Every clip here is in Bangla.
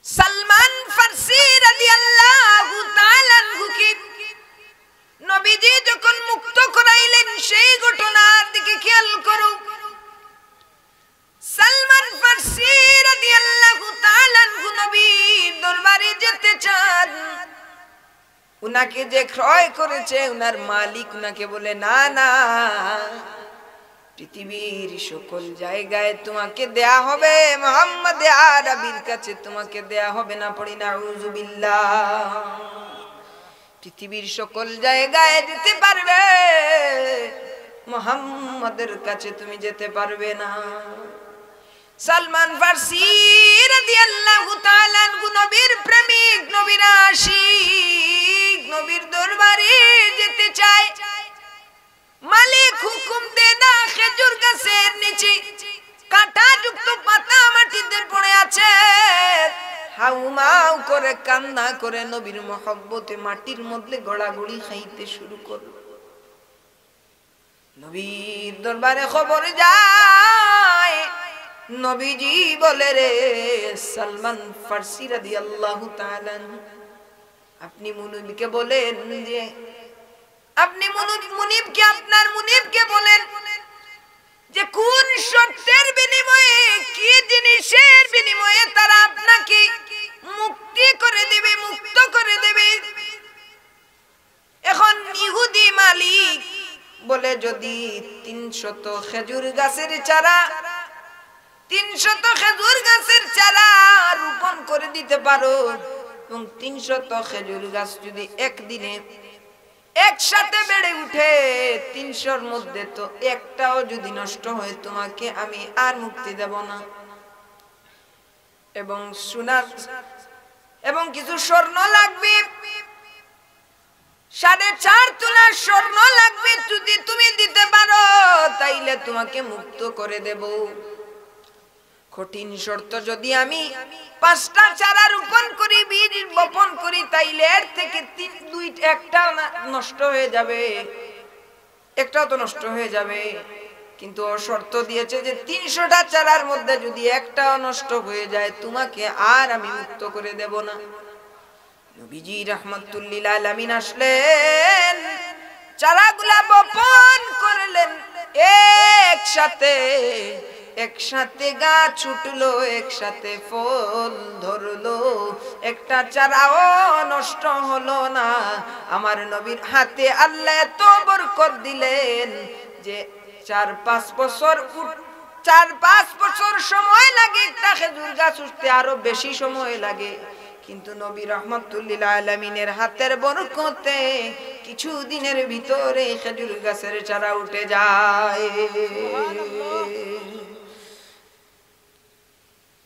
সালমান ফারসি রাদিয়াল্লাহু তাআলা আনহুকে নবীজি যখন মুক্ত করাইলেন সেই ঘটনার দিকে খেয়াল করো। সালমান ফারসি রাদিয়াল্লাহু তাআলা আনহু নবীর দরবারে যেতে চান। উনাকে যে ক্রয় করেছে উনার মালিক উনাকে বলে, না না, পৃথিবীর সকল জায়গায় তোমাকে দেয়া হবে, মুহাম্মদ আরবির কাছে তোমাকে দেয়া হবে না। পড়ি নাউযুবিল্লাহ। পৃথিবীর সকল জায়গায় যেতে পারবে, মুহাম্মদের কাছে তুমি যেতে পারবে না। সালমান ফারসি রাদিয়াল্লাহু তাআলা আনহু নবীর প্রেমিক, নবীর আশিক, নবীর দরবারে যেতে চায়। মালিক হুকুম দেন, খেজুর গাছের নিচে কাঁটাযুক্ত পাতা মাটিতে পড়ে আছে। হাউমাউ করে কান্না করে নবীর মহব্বতে মাটির মধ্যে গড়াগড়ি খাইতে শুরু করল। নবীর দরবারে খবর যায়, নবীজি বলে, রে সালমান ফারসি রাদিয়াল্লাহু তাআলা, আপনি মুনিবকে বলেন যে আপনি মুনিবকে আপনার মুনিবকে বলেন যে কোন শর্তের বিনিময়ে, কি জিনিসের বিনিময়ে তারা আপনাকে মুক্তি করে দেবে, মুক্ত করে দেবে। এখন ইহুদি মালিক বলে, যদি 300 খেজুর গাছের চারা 300 খেজুর গাছের চারা রোপণ করে দিতে পারো, এবং 300 খেজুর গাছ যদি একদিনে একসাথে বেড়ে উঠে, 300-র মধ্যে তো একটাও যদি নষ্ট হয়, তোমাকে আমি আর মুক্তি দেব না। এবং সোনার এবং কিছু স্বর্ণ লাগবে, 4.5 তোলা স্বর্ণ লাগবে। যদি তুমি দিতে পারো তাইলে তোমাকে মুক্ত করে দেব। কঠিন শর্ত, যদি আমি 5টা চারা রোপণ করি, বীজ বপন করি, তাইলে এর থেকে একটা নষ্ট হয়ে যাবে, একটাও তো নষ্ট হয়ে যাবে। কিন্তু ও শর্ত দিয়েছে যে 300টা চারার মধ্যে যদি একটাও নষ্ট হয়ে যায়, তোমাকে আর আমি মুক্ত করে দেব না। নবীজি রাহমাতুল লিল আলামিন আসলেন, চারাগুলা বপন করলেন, একসাথে গাছ ছুটলো, একসাথে ফল ধরলো, একটা চারাও নষ্ট হলো না। আমার নবীর হাতে আল্লাহ এত বরকত দিলেন যে 4-5 বছর সময় লাগে একটা খেজুর গাছ উঠতে, আরো বেশি সময় লাগে। কিন্তু নবী রাহমাতুল লিল আলামিনের হাতের বরকতে কিছু দিনের ভিতরে খেজুর গাছের চারা উঠে যায়।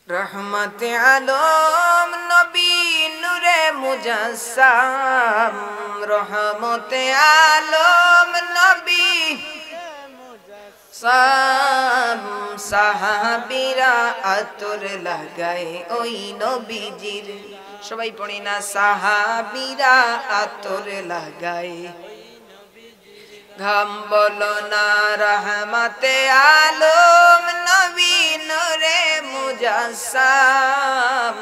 রহমতে আলম নবী নূরে মুজাসসাম, রহমতে আলম নবী সাহাবীরা আতর লাগায় ওই নবীজির, সবাই পড়ি না, সাহাবীরা আতর লাগায়। ঘাম বলো না রহমতে আলম নবী নূরে মুজাসসাম,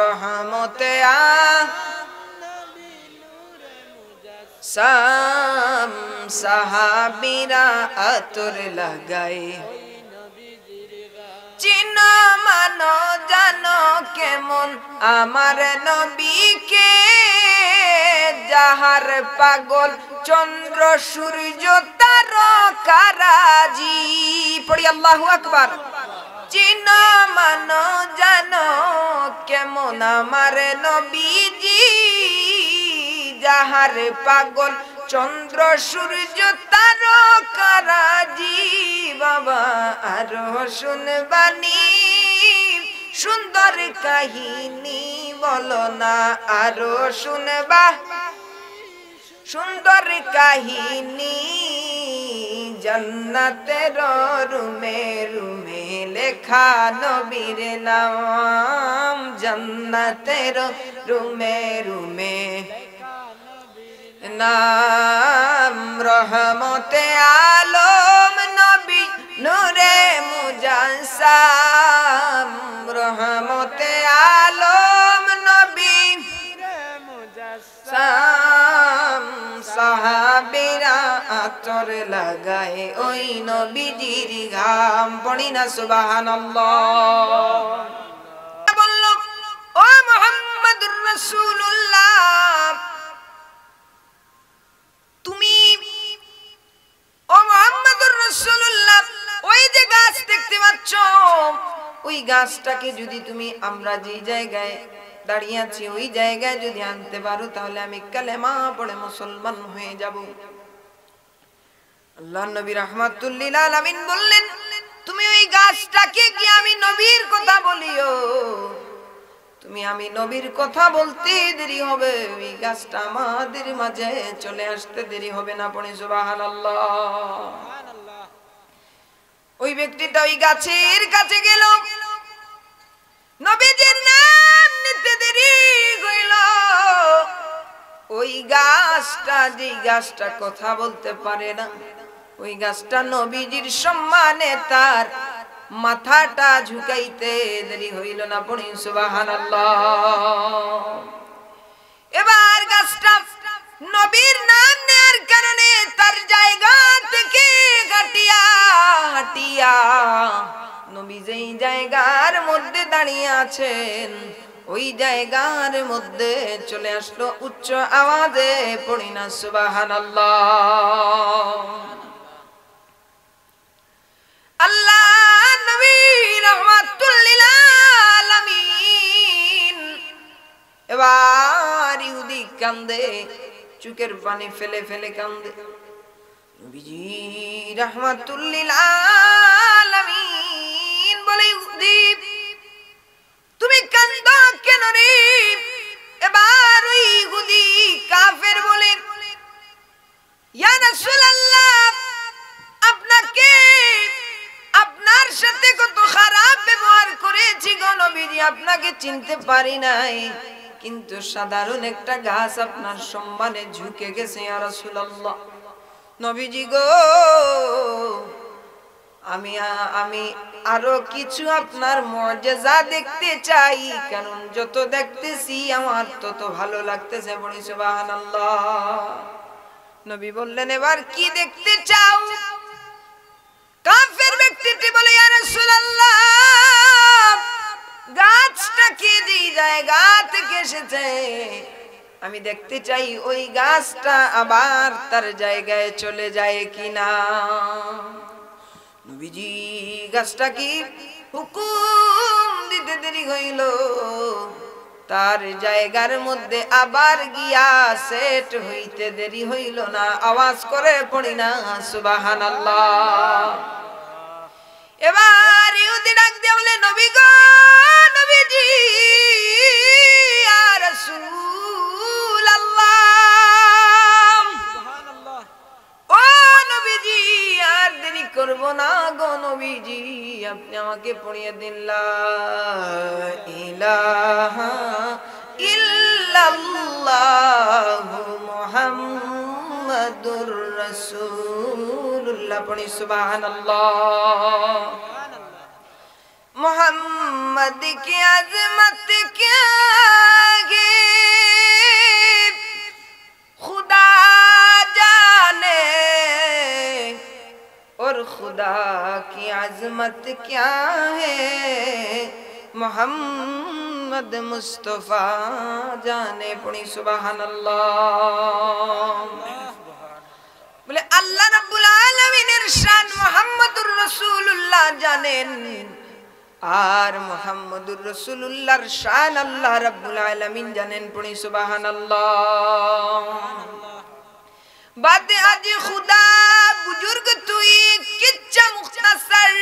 রহমতে আলম সাহাবীরা আতর লাগায়। চিনো মানো জানো কেমন আমার নবীকে, যাহার পাগল চন্দ্র সূর্য তারকারাজি। পড়ি আল্লাহু আকবার। চিনো মানো জানো কেমন আমার নবীজি, যাহার পাগল চন্দ্র সূর্য তারকারাজি। বাবা আরো শুনবানি সুন্দর কাহিনী, বলো না আরো শুনবা সুন্দর কাহিনী। জান্নাতের রুমে রুমে লেখা নবীর নাম, জান্নাতের রুমে রুমে নাম। রহমতে আলম নবী নূরে মুজাসসাম, রহমতে আলম তরে লাগায় ওই নবীজির ঘাম পড়ি না সুবহানাল্লাহ বলল ও মুহাম্মাদুর রাসূলুল্লাহ তুমি ও মুহাম্মাদুর রাসূলুল্লাহ ওই যে গাছ দেখতে পাচ্ছ ওই গাছটাকে যদি তুমি আমরা যে জায়গায় দাঁড়িয়ে আছি ওই জায়গায় যদি আনতে পারো তাহলে আমি কালেমা পড়ে মুসলমান হয়ে যাব আল্লাহর নবী রাহমাতুল লিল আলামিন বললেন তুমি ওই গাছটাকে কি আমি নবীর কথা বলিও তুমি আমি নবীর কথা বলতে দেরি হবে ওই গাছটা আমাদের মাঝে চলে আসতে দেরি হবে না পড়ে সুবহানাল্লাহ ওই ব্যক্তিটা ওই গাছের কাছে গেল নবীজির নাম নিতে দেরি হইল ওই গাছটা যেই গাছটা কথা বলতে পারে না ওই গাছটা নবীজির সম্মানে তার মাথাটা ঝুঁকাইতে দেরি হইল না পড়ি সুবহানাল্লাহ এবার গাছটা নবীর নাম নেয়ার কারণে তার জায়গা থেকে হাঁটিয়া নবী যেই জায়গার মধ্যে দাঁড়িয়ে আছেন ওই জায়গার মধ্যে চলে আসলো উচ্চ আওয়াজে পড়ি না সুবহানাল্লাহ আল্লাহ নবী রাহমাতুল লিল আলামিন এবার ইহুদি কান্দে চোখের পানি ফেলে ফেলে কান্দে নবীজি রাহমাতুল লিল আলামিন বলে ইহুদি তুমি কান্দো কেন রে এবার ওই ইহুদি কাফের বলে ইয়া রাসূলুল্লাহ আপনাকে আপনার সাথে কত খারাপ ব্যবহার করেছি গো নবীজি আপনাকে চিনতে পারি নাই কিন্তু সাধারণ একটা গাছ আপনার সম্মানে ঝুঁকে গেছে ইয়া রাসূলুল্লাহ নবীজি গো আমি আরো কিছু আপনার মুজিজা দেখতে চাই কারণ যত দেখতেছি আমার তত ভালো লাগতেছে বলি সুবহানাল্লাহ নবী বললেন এবার কি দেখতে চাও কাফের ব্যক্তিটি বলে ইয়া রাসূলুল্লাহ গাছটা কি যেই জায়গা থেকে এসেছে আমি দেখতে চাই ওই গাছটা আবার তার জায়গায় চলে যায় কিনা নবীজি গাছটা কি হুকুম দিতে দেরি হইল তার জায়গার মধ্যে আবার গিয়া সেট হইতে দেরি হইল না আওয়াজ করে পড়ি না সুবহানাল্লাহ এবার ইহুদি ডাক দিয়ে বলে নবী গো নবীজি ইয়া রাসূলুল্লাহ সুবহানাল্লাহ ও নবীজি আর দেরি করব না গো নবীজি আপনি আমাকে পড়িয়ে দিন লা ইলাহা ইল্লাল্লাহু মুহাম্মাদুর রাসূলুল্লাহ পড়ি সুবহানাল্লাহ मोहम्मद की अजमत क्या है खुदा जाने और खुदा की अजमत क्या है मोहम्मद मुस्तफा जाने पड़ी सुबहानल्लाह बोले अल्लाह रब्बुल आलमीনের शान मुहम्मदुर रसूलुल्लाह जानेन আর মুহাম্মদুর রাসূলুল্লাহর শান আল্লাহ রাব্বুল আলামিন জানেন পড়ি সুবহানাল্লাহ বাতে আজ খুদা বুজুর্গ তুই কিচ্ছা মুখতাসার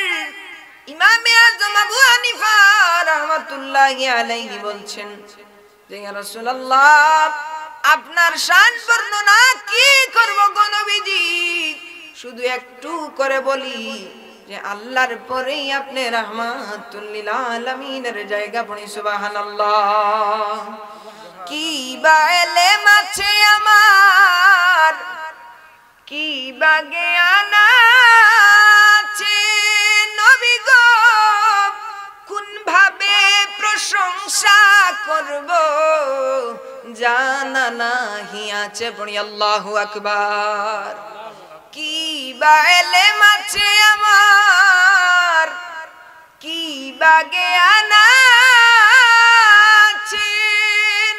ইমাম আযম আবু হানিফা রাহমাতুল্লাহি আলাইহি বলছেন যে ইয়া রাসূলুল্লাহ আপনার শান বর্ণনা কি করব গো নবীজি শুধু একটু করে বলি যে আল্লাহর পরেই আপনি রাহমাতুল লিল আলামিনের জায়গা পড়ি সুবহানাল্লাহ কি বা ইলম আছে আমার কি বা জ্ঞান আছে নবী গো কোন ভাবে প্রশংসা করব জানা নাহি আছে পড়ি আল্লাহু আকবার কি বা এলেম আছে আমার, কি বা জ্ঞান আছে,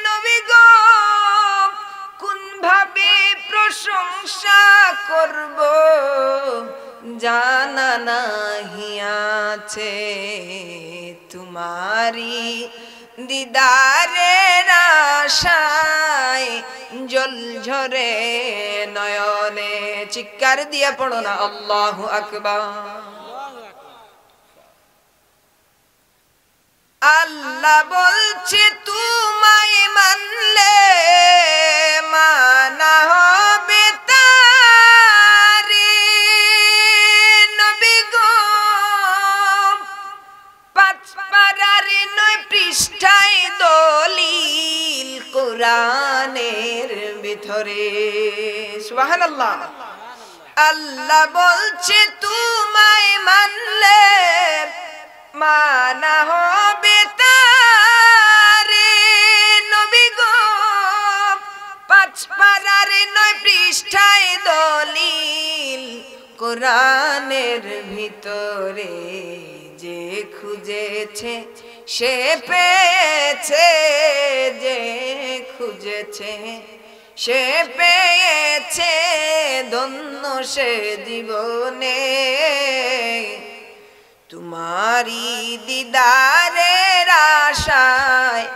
নবী গো কোন ভাবে প্রশংসা করব জানা নাহি আছে, তোমারি দিদারের আশায় জল ঝরে নয়নে। চিৎকার দিয়ে পড়ো না আল্লাহু আকবার। আল্লাহ বলছে তোমায় মানলে মানা হবে তারে, নবী গো পাঁচ পারার 9 পৃষ্ঠায় দলিল কোরআনের ভিতরে। সুবহানাল্লাহ। আল্লাহ বলছে তোমায় মানলে মানা হবে তারে, নবী গো পাঁচ পারার 9 পৃষ্ঠায় দলিল কোরআনের ভিতরে, যে খুঁজেছে সে পেয়েছে, যে খুঁজেছে সে পেয়েছে, ধন্য সে জীবনে, তোমারি দিদারের আশায়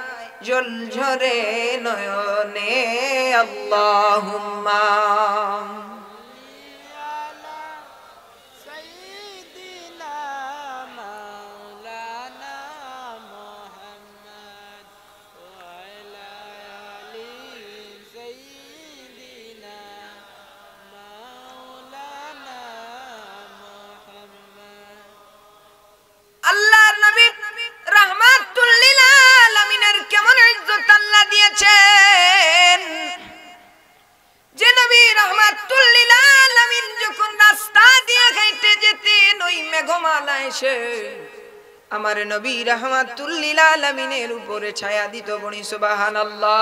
জল ঝরে নয়নে। আল্লাহুম্মা আমার নবী রাহমাতুল লিল আলামিনের উপরে ছায়া দিত, বনি সুবহানাল্লাহ।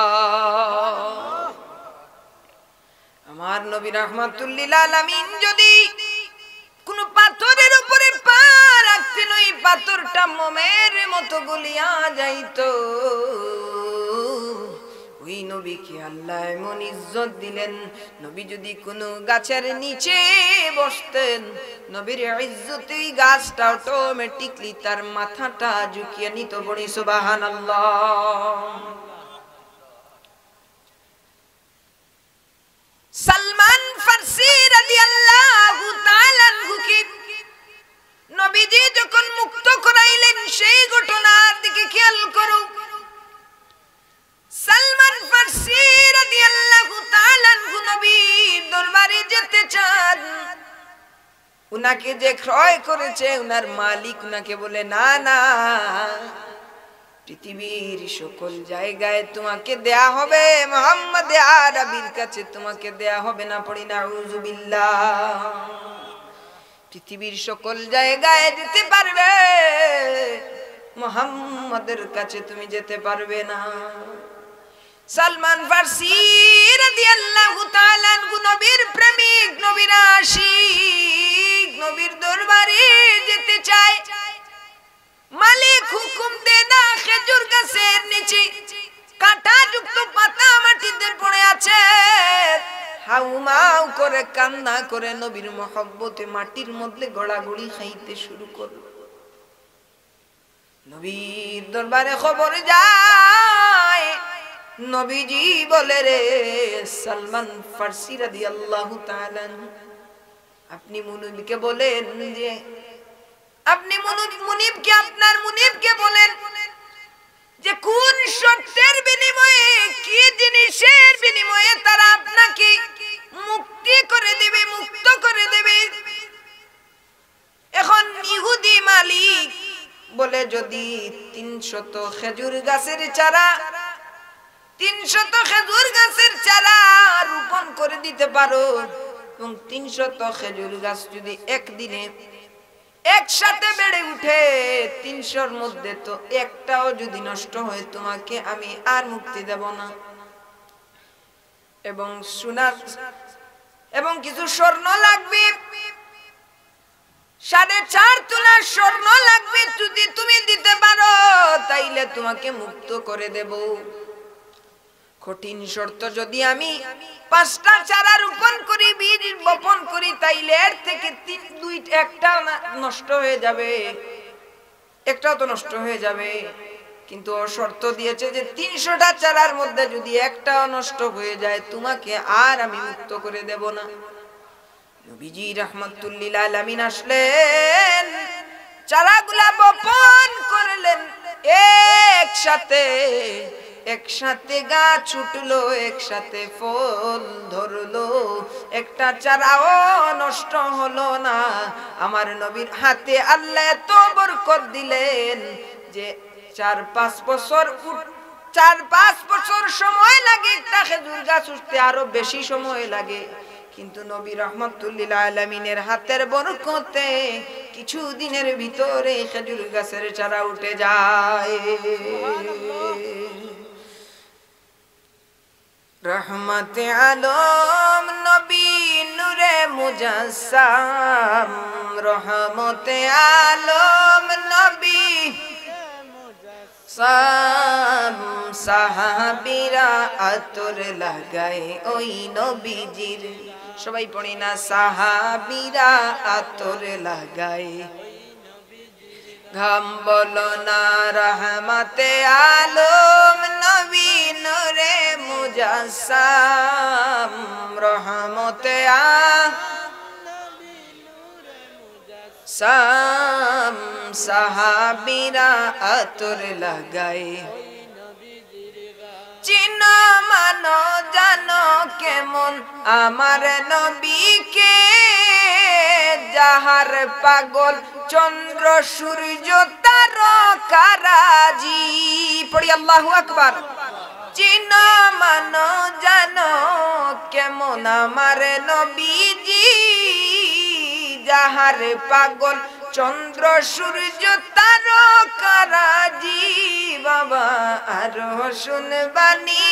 আমার নবী রাহমাতুল লিল আলামিন যদি কোন পাথরের উপরে পা রাখতেন, ওই পাথরটা মোমের মতো গলিয়া যাইতো। ওই নবীকে আল্লাহ এমন ইজ্জত দিলেন, নবী যদি কোনো গাছের নিচে বসতেন, নবীর ইজ্জতে ওই গাছটা অটোমেটিকলি তার মাথাটা ঝুঁকিয়ে নিত। বলি সুবহানাল্লাহ। সালমান ফারসি রাদিয়াল্লাহু তাআলা আনহুকে নবীজি যখন মুক্ত করাইলেন, সেই ঘটনার দিকে খেয়াল করো। সালমান ফারসি রাদিয়াল্লাহু তাআলা আনহু নবীর দরবারে যেতে চান। উনাকে যে ক্রয় করেছে উনার মালিক উনাকে বলে, না না, পৃথিবীর সকল জায়গায় তোমাকে দেয়া হবে, মুহাম্মদ আরবির কাছে তোমাকে দেয়া হবে না। পড়ি নাউযু বিল্লাহ। পৃথিবীর সকল জায়গায় যেতে পারবে, মুহাম্মদের কাছে তুমি যেতে পারবে না। সালমান ফারসি রাদিয়াল্লাহু তাআলা আনহু নবীর প্রেমিক, নবীর আশিক, নবীর দরবারে যেতে চায়। মালিক হুকুম দেন না, খেজুর গাছের নিচে কাঁটাযুক্ত পাতা মাটিতে পড়ে আছে, হাউমাউ করে কান্না করে নবীর মহব্বতে মাটির মধ্যে গড়াগড়ি খাইতে শুরু করলো। নবীর দরবারে খবর যায়, নবীজি বলে, রে সালমান ফারসি রাদিয়াল্লাহু তাআলা আনহু, আপনি মুনিবকে বলেন যে আপনি মুনিবকে আপনার মুনিবকে বলেন যে কোন শর্তের বিনিময়ে, কি জিনিসের বিনিময়ে তারা আপনাকে মুক্তি করে দেবে, মুক্ত করে দেবে। এখন ইহুদি মালিক বলে, যদি 300 খেজুর গাছের চারা, 300 খেজুর গাছের চারা রোপণ করে দিতে পারো, এবং 300 খেজুর গাছ যদি একদিনে একসাথে বেড়ে উঠে, 300-র মধ্যে তো একটাও যদি নষ্ট হয়, তোমাকে আমি আর মুক্তি দেব না। এবং সোনার এবং কিছু স্বর্ণ লাগবে, 4.5 তোলা স্বর্ণ লাগবে, যদি তুমি দিতে পারো তাইলে তোমাকে মুক্ত করে দেব। কঠিন শর্ত, যদি আমি 5টা চারা রোপণ করি, বীজ বপন করি, তাইলে এর থেকে একটা নষ্ট হয়ে যাবে, একটাও তো নষ্ট হয়ে যাবে। কিন্তু ও শর্ত দিয়েছে যে 300টা চারার মধ্যে যদি একটাও নষ্ট হয়ে যায় তোমাকে আর আমি মুক্ত করে দেব না। নবীজি রাহমাতুল লিল আলামিন আসলেন, চারাগুলা বপন করলেন, একসাথে গাছ উঠলো, একসাথে ফল ধরলো, একটা চারাও নষ্ট হলো না। আমার নবীর হাতে আল্লাহ এত বরকত দিলেন যে 4-5 বছর সময় লাগে একটা খেজুর গাছ উঠতে, আরো বেশি সময় লাগে। কিন্তু নবী রাহমাতুল লিল আলামিনের হাতের বরকতে কিছু দিনের ভিতরে খেজুর গাছের চারা উঠে যায়। রহমতে আলম নবী নূরে মুজাসসাম, রহমতে আলম নবী সাহাবীরা আতর লাগায় ওই নবীজির, সবাই পড়ি না, সাহাবীরা আতর লাগায়, ঘাম বলো না রহমতে আলম নবী নূরে মুজাসসাম, রহমতে আলম সাহাবীরা আতর লাগায়। চিনো মানো জানো কেমন আমার নবীকে, যাহার পাগল চন্দ্র সূর্য তারকারাজি, পড়ি আল্লাহু আকবার। চিনো মানো জানো কেমন আমার নবীজি, যাহার পাগল চন্দ্র সূর্য তারকারাজি। বাবা আরো শুনবানি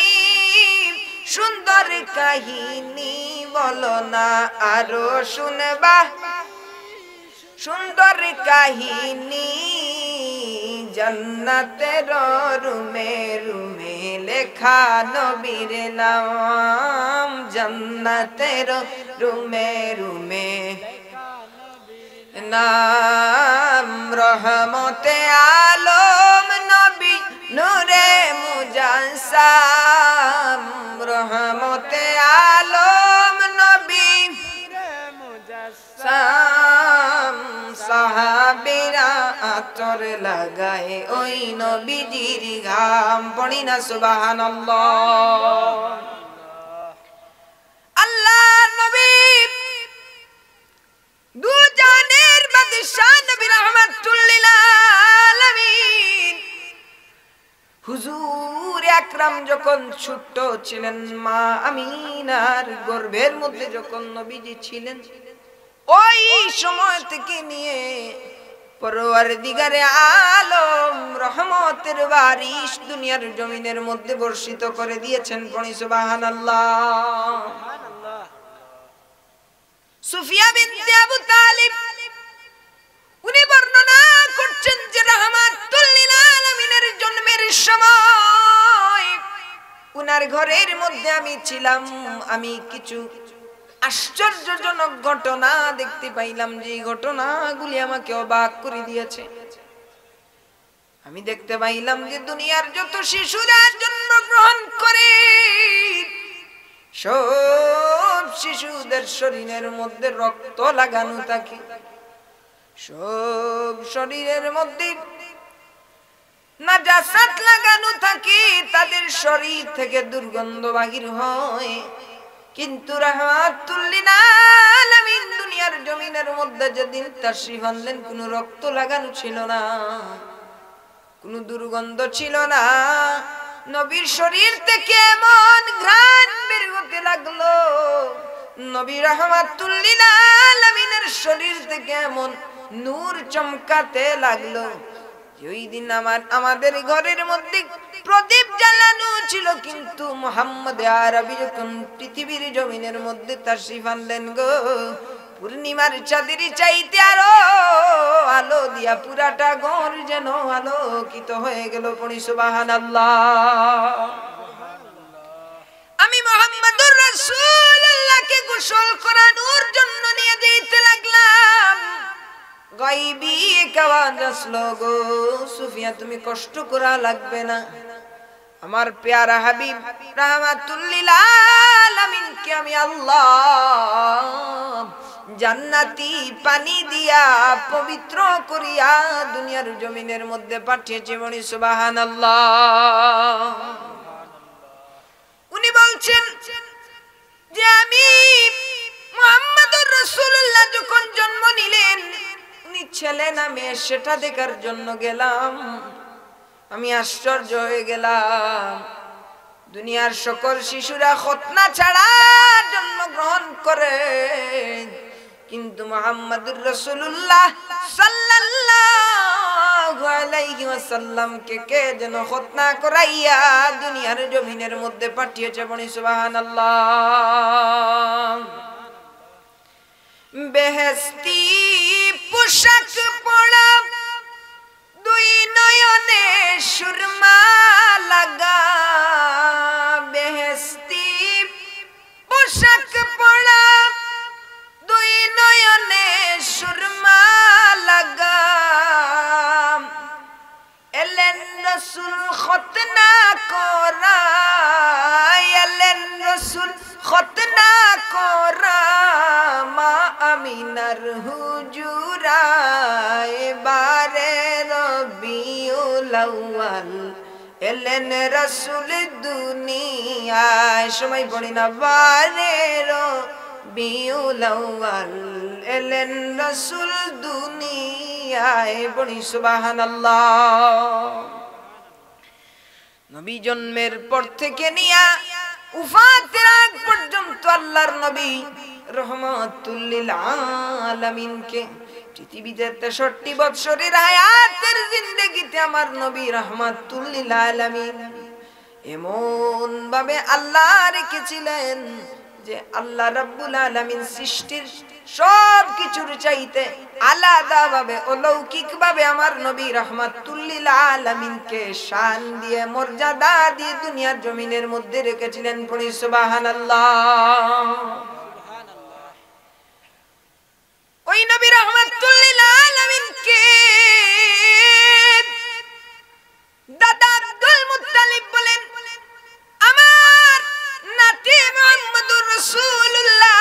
সুন্দর কাহিনী, বলো না আরো শুনবা সুন্দর কাহিনী, জান্নাতের রুমে রুমে লেখা নবীর নাম, জান্নাতের রুমে রুমে নাম, রহমতে আলম নবী নূরে মুজাসসাম, রহমতে আলম নবী মুজাসসাম, সাহাবীরা আতর লাগায় ওই নবীজির ঘাম, পড়ি না সুবহানাল্লাহ। আল্লাহ নবী দু জানের বাদশা নবী রাহমাতুল লিল আলামিন, হুজুর আকরাম যখন ছোট ছিলেন, মা আমিনার গর্ভের মধ্যে যখন নবীজি ছিলেন, ওই সময় থেকে নিয়ে পরওয়ারদিগারে আলম রহমতের বারিশ দুনিয়ার জমিনের মধ্যে বর্ষিত করে দিয়েছেন, পড়ি সুবহানাল্লাহ। সুফিয়া বিনতে আবু তালিব উনি বর্ণনা করছেন যে রাহমাতুল লিল আলামিনের জন্মের সময় উনার ঘরের মধ্যে আমি ছিলাম, আমি কিছু আশ্চর্যজনক ঘটনা দেখতে পাইলাম, যে ঘটনাগুলি আমাকে অবাক করে দিয়েছে। আমি দেখতে পাইলাম যে দুনিয়ার যত শিশুরা জন্মগ্রহণ করে, সব শিশুদের শরীরের মধ্যে রক্ত লাগানো থাকে, সব শরীরের মধ্যে নাজাসাত লাগানো থাকে, তাদের শরীর থেকে দুর্গন্ধ বাহির হয়। কিন্তু রাহমাতুল লিল আলামিন দুনিয়ার জমিনের মধ্যে যেদিন তাশরীফ আনলেন, কোনো রক্ত লাগানো ছিল না, কোনো দুর্গন্ধ ছিল না। নবীর শরীর থেকে এমন ঘ্রাণ বের হতে লাগলো, নবী রাহমাতুল লিল আলামিনের শরীর থেকে এমন নূর চমকাতে লাগলো। ওই দিন আমাদের ঘরের মধ্যে প্রদীপ জ্বালানো ছিল, কিন্তু মুহাম্মদ আরবি যখন পৃথিবীর জমিনের মধ্যে তাশরীফ আনলেন গো, পূর্ণিমার চাঁদের চাইতে আরো আলো দিয়া পুরাটা ঘর যেন আলোকিত হয়ে গেল। পড়ি সুবহানাল্লাহ। আমি মুহাম্মাদুর রাসূলুল্লাহকে গোসল করানোর জন্য নিয়ে যেতে লাগলাম। গায়বী এক আওয়াজ আসলো, গো সুফিয়া তুমি কষ্ট করা লাগবে না, আমার প্যারা হাবিব রাহমাতুল লিল আলামিনকে আমি আল্লাহ জান্নাতি পানি দিয়া পবিত্র করিয়া দুনিয়ার জমিনের মধ্যে পাঠিয়েছে। বলি সুবহানাল্লাহ। উনি বলছেন যে আমি মুহাম্মাদুর রাসূলুল্লাহ যখন জন্ম নিলেন, উনি ছেলে না মেয়ে সেটা দেখার জন্য গেলাম। আমি আশ্চর্য হয়ে গেলাম। দুনিয়ার সকল শিশুরা খতনা ছাড়া জন্মগ্রহণ করে, কিন্তু মুহাম্মাদুর রাসূলুল্লাহ সাল্লাল্লাহু আলাইহি ওয়াসাল্লামকে কে যেন খতনা করাইয়া দুনিয়ার জমিনের মধ্যে পাঠিয়েছে। বলি সুবহানাল্লাহ। বেহেশতি পোশাক পরা, দুই নয়নে সুরমা লাগা, বেহেশতি পোশাক পরা, দুই নয়নে সুরমা লাগা, এলেন রাসূল খতনা করা, এলেন রাসূল খতনা করা, মা আমিনার হুজুরায় বারে রবিউল আউয়াল, এলেন রাসূল দুনিয়ায়, সবাই পড়ি না, বারে রবিউল আউয়াল, এলেন রাসূল দুনিয়ায়। পড়ি সুবহানাল্লাহ। নবী জন্মের পর থেকে নিয়া উফাতের আগ পর্যন্ত আল্লাহর নবী রহমাতুল লিল আলামিনকে পৃথিবীতে 63 বছরের হায়াতের জিন্দেগিতে আমার নবী রহমাতুল লিল আলামিন এমন ভাবে আল্লাহ রেখেছিলেন যে আল্লাহ রাব্বুল আলামিন সৃষ্টির সব কিছুর চাইতে আলাদা ভাবে অলৌকিক ভাবে আমার নবী রাহমাতুল লিল আলামিনকে শান দিয়ে মর্যাদা দিয়ে দুনিয়ার জমিনের মধ্যে রেখেছিলেন। পড়ি সুবহানাল্লাহ। ওই নবী রাহমাতুল লিল আলামিনকে দাদা আব্দুল মুত্তালিব বলেন, আমার নাতি মুহাম্মদুর রাসূলুল্লাহ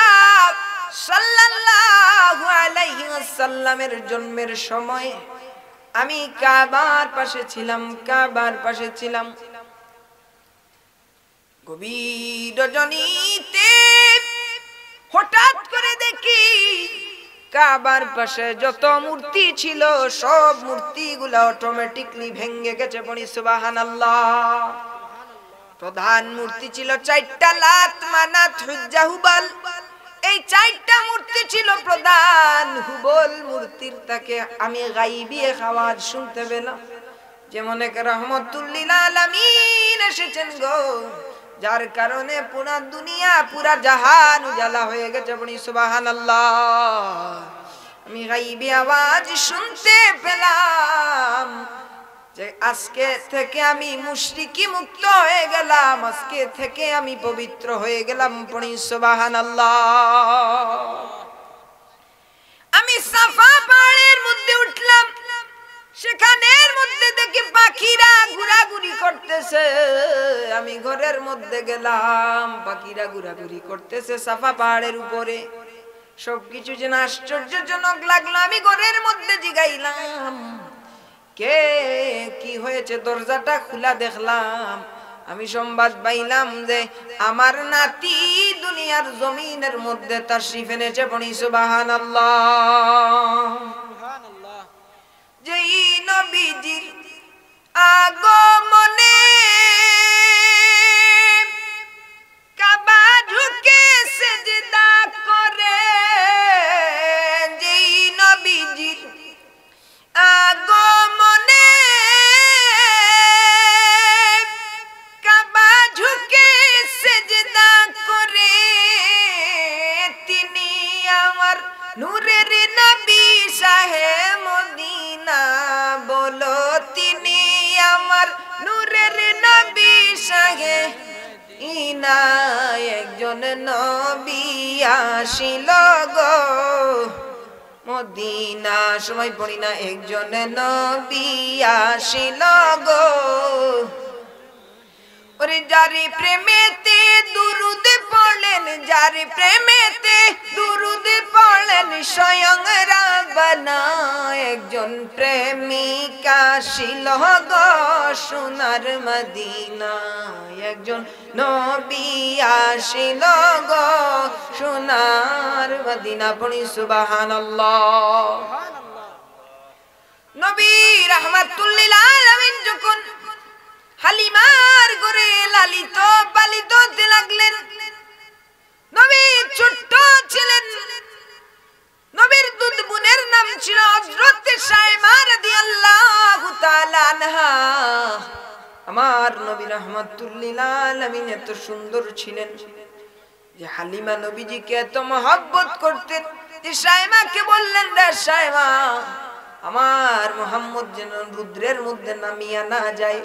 সাল্লাল্লাহু আলাইহি ওয়াসাল্লামের জন্মের সময় আমি কাবার পাশে ছিলাম। গভীর রজনীতে হঠাৎ করে দেখি কাবার পাশে যত মূর্তি ছিল সব মূর্তিগুলো অটোমেটিকলি ভেঙে গেছে। পড়ি সুবহানাল্লাহ। প্রধান মূর্তি ছিল 4টা, লাত, মানাত, হুজ্জা, হুবাল। এই 4টা মূর্তি ছিল প্রধান। হুবল মূর্তির তাকে আমি গায়বী আওয়াজ শুনতে পেলাম, যেমন এক রহমাতুল লিল আলামিন এসেছেন গো, যার কারণে পুরা দুনিয়া পুরা জাহান উজালা হয়ে গেছে। পড়ি সুবহানাল্লাহ। আমি গায়বী আওয়াজ শুনতে পেলাম যে আজকে থেকে আমি মুশরিকি মুক্ত হয়ে গেলাম, আজকে থেকে আমি পবিত্র হয়ে গেলাম। পড়ি সুবহানাল্লাহ। আমি সাফা পাহাড়ের মধ্যে উঠলাম, সেখানের মধ্যে দেখি পাখিরা ঘোরাঘুরি করতেছে। আমি ঘরের মধ্যে গেলাম, পাখিরা ঘোরাঘুরি করতেছে সাফা পাহাড়ের উপরে। সবকিছু যেন আশ্চর্যজনক লাগলো। আমি ঘরের মধ্যে জিগাইলাম, কে কি হয়েছে? দরজাটা খোলা দেখলাম, আমি সংবাদ পাইলাম যে আমার নাতি দুনিয়ার জমিনের মধ্যে তাশরীফ এনেছে। পড়ি সুবহানাল্লাহ। যেই নবীজির আগমনে কাবা ঢুকে সিজদা করে, যেই নবীজির আগমনে কাবা ঝুঁকে সিজদা করে, তিনি আমার মদিনায় একজন নবী আসিল গো মদিনা সবাই পড়ি না একজন নবী আসিল গো ওরে যারে প্রেমেতে দুরুদ পড়লেন যারে প্রেমেতে দুরুদ পড়লেন স্বয়ং রাব্বানা একজন প্রেমিক আসিল গো সোনার মদিনা একজন নবী আসিল গো সোনার মদিনা পড়ি সুবহানাল্লাহ নবী রাহমাতুল লিল আলামিন যখন হালিমার ঘরে লালিত পালিত হতে লাগলেন নবী ছোট্ট ছিলেন নবীর দুধ বোনের নাম ছিল হযরত শায়মা রাদিয়াল্লাহু তাআলা আনহা আমার নবী রাহমাতুল লিল আলামিন এত সুন্দর ছিলেন যে হালিমা নবীজিকে এত মহব্বত করতেন যে শায়মাকে বললেন রে শায়মা আমার মুহাম্মদ যেন রুদ্রের মধ্যে নামিয়া না যায়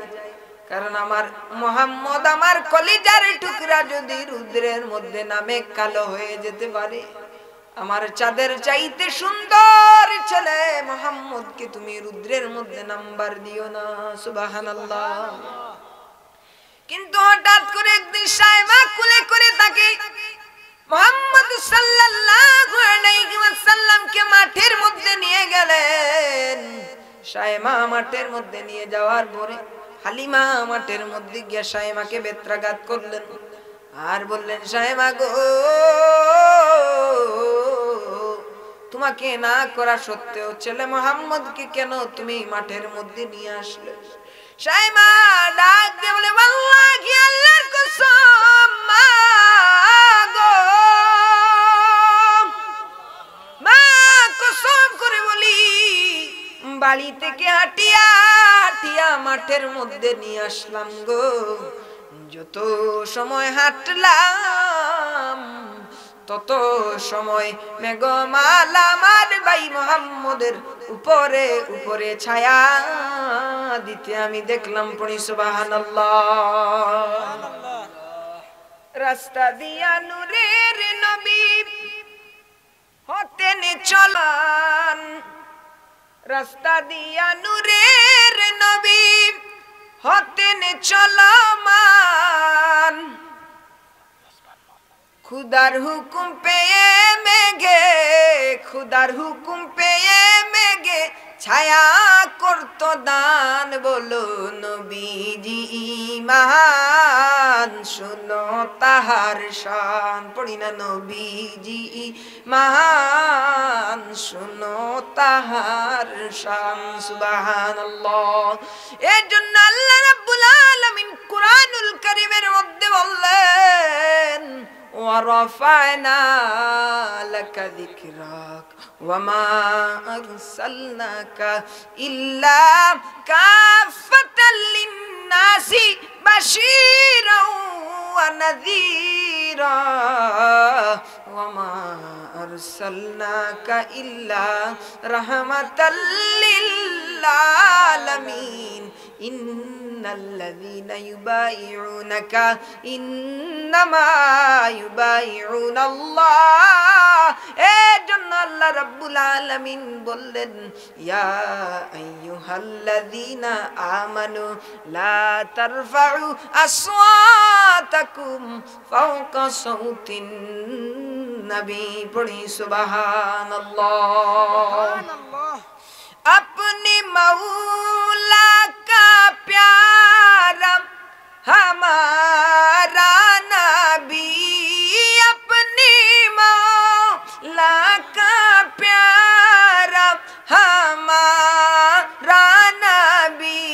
কারণ আমার মুহাম্মদ আমার কলিজার টুকরা যদি রুদ্রের মধ্যে নামে কালো হয়ে যেতে পারে আমার চাঁদের চাইতে সুন্দর ছেলে মুহাম্মদকে তুমি রুদ্রের মধ্যে নাম্বার দিও না সুবহানাল্লাহ কিন্তু হঠাৎ করে একদিন শায়মা কুলে করে তাকে মুহাম্মদ সাল্লাল্লাহু আলাইহি ওয়াসাল্লামকে মাঠের মধ্যে নিয়ে গেলেন শায়মা মাঠের মধ্যে নিয়ে যাওয়ার পরে হালিমা মাঠের মধ্যে গিয়ে শায়মাকে বেত্রাঘাত করলেন আর বললেন শায়মা গো তোমাকে না করা সত্ত্বেও ছেলে মুহাম্মদকে কেন তুমি মাঠের মধ্যে নিয়ে আসলে শায়মা ডাক দিয়ে বলে আল্লাহি আল্লাহর কসম মা গো মা কসম করে বলি বাড়ি থেকে হাঁটিয়া হাঁটিয়া মাঠের মধ্যে নিয়ে আসলাম গো যত সময় হাঁটলাম তত সময় মেঘমাল আমার ভাই মুহাম্মদের উপরে উপরে ছায়া দিতে আমি দেখলাম পড়ি সুবহানাল্লাহ রাস্তা দিয়া নূরের নবী হতেন চলান রাস্তা দিয়া নূরের নবী হতেন চলমান খুদার হুকুম পেয়ে মেঘে খুদার হুকুম পেয়ে মেঘে ছায়া করত দান বলো নবীজি মহান শুনো তাহার শান পড়ি না নবীজি মহান শুনো তাহার শান সুবহানাল্লাহ এজন্য আল্লাহ রাব্বুল আলামিন কুরআনুল কারীমের মধ্যে বললেন ورفعنا لك ذكرك وما أرسلناك إلا كافة للناس بشيرا ونذيرا وما أرسلناك إلا رحمة للعالمين إن الذين يبايعونك إنما يبايعون الله এজন্য আল্লাহ রাব্বুল আলামিন বললেন ইয়া আইয়ুহাল্লাযীনা আমানু লা তারফাউ আসওয়াতাকুম ফাওকা সাউতিন নবী পড়ি সুবহানাল্লাহ अपने मौला का प्यारा हमारा नबी अपने मौला का प्यारा हमारा नबी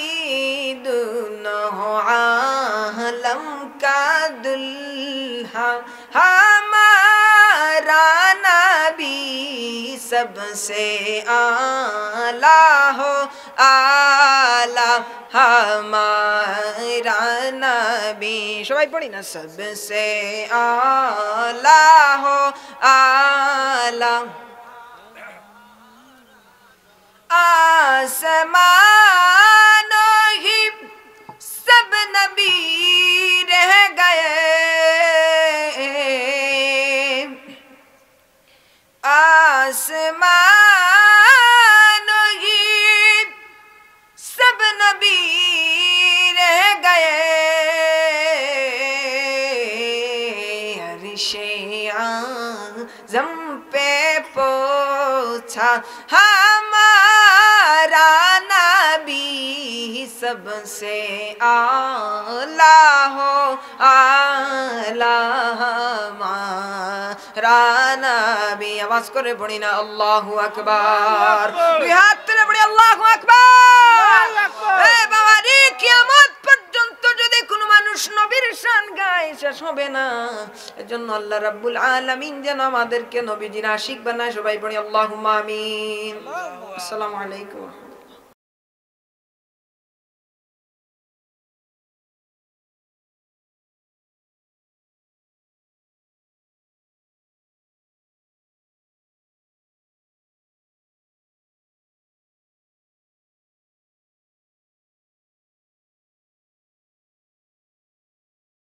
दोनों आलम का दुल्हा हमारा नबी सबसे आला हो आला हमारा नबी সবাই পড়ি না सबसे आला हो आला आसमानों ही सब नबी रह गए जम पे पोछा हमारा नबी सबसे आला हो आला हमारा नबी। आवाज करे पड़ी ना अल्लाहु अकबर, दुई हाथ तुले पड़ी अल्लाहु अकबर। ए बाबा रे কিয়ামত পর্যন্ত যদি কোনো মানুষ নবীর শান গায় শেষ হবে না। এজন্য আল্লাহ রাব্বুল আলামিন যেন আমাদেরকে নবীজির আশিক বানায়। সবাই পড়ি আল্লাহুম্মা আমিন। আসসালামু আলাইকুম।